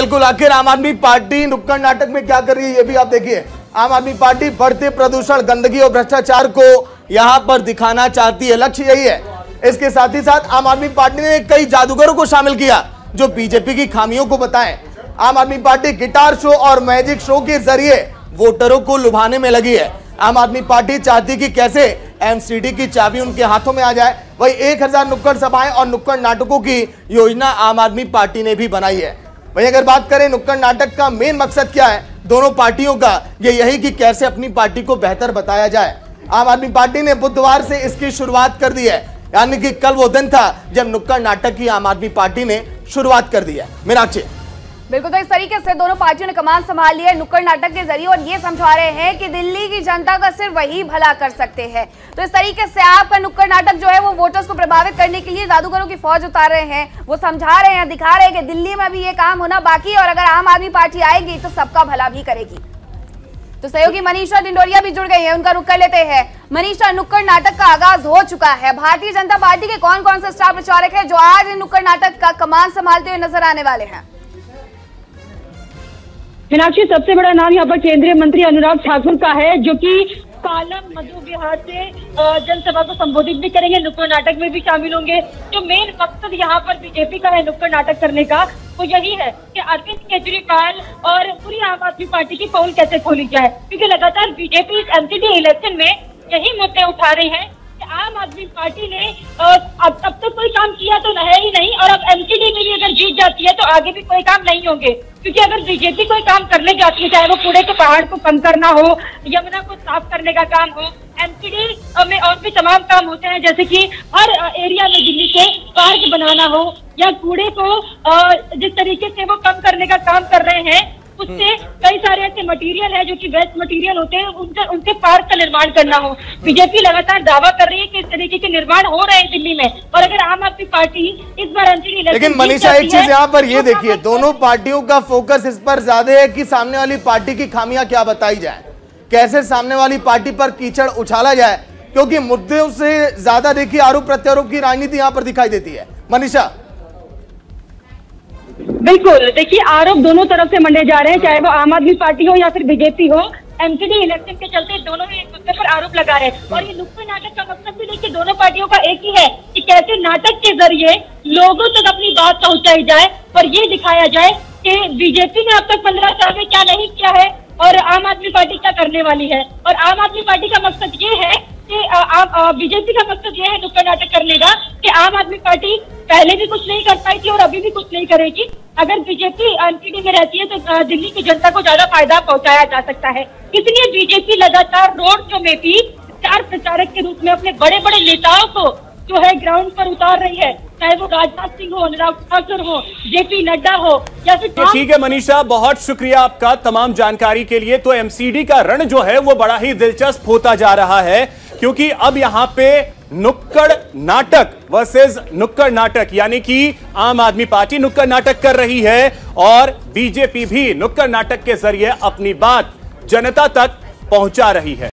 बिल्कुल, आखिर आम आदमी पार्टी नुक्कड़ नाटक में क्या कर रही है ये भी आप देखिए। आम आदमी पार्टी बढ़ते प्रदूषण, गंदगी और भ्रष्टाचार को यहां पर दिखाना चाहती है, लक्ष्य यही है। इसके साथ ही साथ आम आदमी पार्टी ने कई जादूगरों को शामिल किया जो बीजेपी की खामियों को बताएं। आम आदमी पार्टी गिटार शो और मैजिक शो के जरिए वोटरों को लुभाने में लगी है। आम आदमी पार्टी चाहती कि कैसे एमसीडी की चाबी उनके हाथों में आ जाए। वही 1000 नुक्कड़ सभाएं और नुक्कड़ नाटकों की योजना आम आदमी पार्टी ने भी बनाई है। वही अगर बात करें नुक्कड़ नाटक का मेन मकसद क्या है दोनों पार्टियों का, ये यही कि कैसे अपनी पार्टी को बेहतर बताया जाए। आम आदमी पार्टी ने बुधवार से इसकी शुरुआत कर दी है, यानी कि कल वो दिन था जब नुक्कड़ नाटक की आम आदमी पार्टी ने शुरुआत कर दी है। मीनाक्षी, बिल्कुल, तो इस तरीके से दोनों पार्टियों ने कमान संभाल लिया है नुक्कड़ नाटक के जरिए और ये समझा रहे हैं कि दिल्ली की जनता का सिर्फ वही भला कर सकते हैं। तो इस तरीके से आपका नुक्कड़ नाटक जो है वो वोटर्स को प्रभावित करने के लिए जादूगरों की फौज उतार रहे हैं। वो समझा रहे हैं, दिखा रहे हैं कि दिल्ली में भी ये काम होना बाकी है और अगर आम आदमी पार्टी आएगी तो सबका भला भी करेगी। तो सहयोगी मनीषा डिंडोरिया भी जुड़ गई है, उनका रुख कर लेते हैं। मनीषा, नुक्कड़ नाटक का आगाज हो चुका है। भारतीय जनता पार्टी के कौन कौन से स्टार प्रचारक है जो आज नुक्कड़ नाटक का कमान संभालते हुए नजर आने वाले हैं? मीनाक्षी, सबसे बड़ा नाम यहाँ पर केंद्रीय मंत्री अनुराग ठाकुर का है, जो कि पालम मध्य बिहार से जनसभा को संबोधित भी करेंगे, नुक्कड़ नाटक में भी शामिल होंगे। जो मेन मकसद यहाँ पर बीजेपी का है नुक्कड़ नाटक करने का, वो यही है कि अरविंद केजरीवाल और पूरी आम आदमी पार्टी की पोल कैसे खोली जाए, क्योंकि लगातार बीजेपी इस एमसीडी इलेक्शन में यही मुद्दे उठा रही है कि आम आदमी पार्टी ने अब तक कोई काम किया तो है ही नहीं, और अब एमसीडी में भी अगर जीत जाती है तो आगे भी कोई काम नहीं होंगे। क्योंकि अगर बीजेपी कोई काम करने जाती है, चाहे वो कूड़े के पहाड़ को कम करना हो, यमुना को साफ करने का काम हो, एमसीडी में और भी तमाम काम होते हैं, जैसे कि हर एरिया में दिल्ली के पार्क बनाना हो या कूड़े को जिस तरीके से वो कम करने का काम कर रहे हैं, उससे कई सारे ऐसे मटेरियल है जो कि वेस्ट मटेरियल होते हैं, उनके पार्क का निर्माण करना हो। बीजेपी लगातार दावा कर रही है कि इस तरीके के निर्माण हो रहे हैं दिल्ली में, और अगर आम आदमी पार्टी इस बार एमसीडी, लेकिन मनीषा एक चीज यहाँ पर ये देखिए, दोनों पार्टियों का फोकस इस पर ज्यादा है कि सामने वाली पार्टी की खामियां क्या बताई जाए, कैसे सामने वाली पार्टी पर कीचड़ उछाला जाए, क्योंकि मुद्दों से ज्यादा देखिए आरोप प्रत्यारोप की राजनीति यहाँ पर दिखाई देती है। मनीषा, बिल्कुल, देखिए आरोप दोनों तरफ से मंडे जा रहे हैं, चाहे वो आम आदमी पार्टी हो या फिर बीजेपी हो। एमसीडी इलेक्शन के चलते दोनों ही एक दूसरे पर आरोप लगा रहे हैं, और ये नुक्कड़ नाटक का मकसद भी देखिए दोनों पार्टियों का एक ही है कि कैसे नाटक के जरिए लोगों तक अपनी बात पहुंचाई जाए और ये दिखाया जाए कि बीजेपी ने अब तक 15 साल में क्या नहीं किया है और आम आदमी पार्टी क्या करने वाली है। और आम आदमी पार्टी का मकसद ये है कि बीजेपी का मकसद ये है नुक्कड़ नाटक करने का कि आम आदमी पार्टी पहले भी कुछ नहीं कर पाई थी और अभी भी कुछ नहीं करेगी। अगर बीजेपी एमसीडी में रहती है तो दिल्ली की जनता को ज्यादा फायदा पहुंचाया जा सकता है। इसलिए बीजेपी लगातार रोड शो में भी स्टार प्रचारक के रूप में अपने बड़े बड़े नेताओं को जो है ग्राउंड पर उतार रही है, चाहे वो राजनाथ सिंह हो, अनुराग ठाकुर हो, जेपी नड्डा हो या फिर। तो ठीक है मनीषा, बहुत शुक्रिया आपका तमाम जानकारी के लिए। तो एमसीडी का रण जो है वो बड़ा ही दिलचस्प होता जा रहा है, क्योंकि अब यहां पे नुक्कड़ नाटक वर्सेस नुक्कड़ नाटक, यानी कि आम आदमी पार्टी नुक्कड़ नाटक कर रही है और बीजेपी भी नुक्कड़ नाटक के जरिए अपनी बात जनता तक पहुंचा रही है।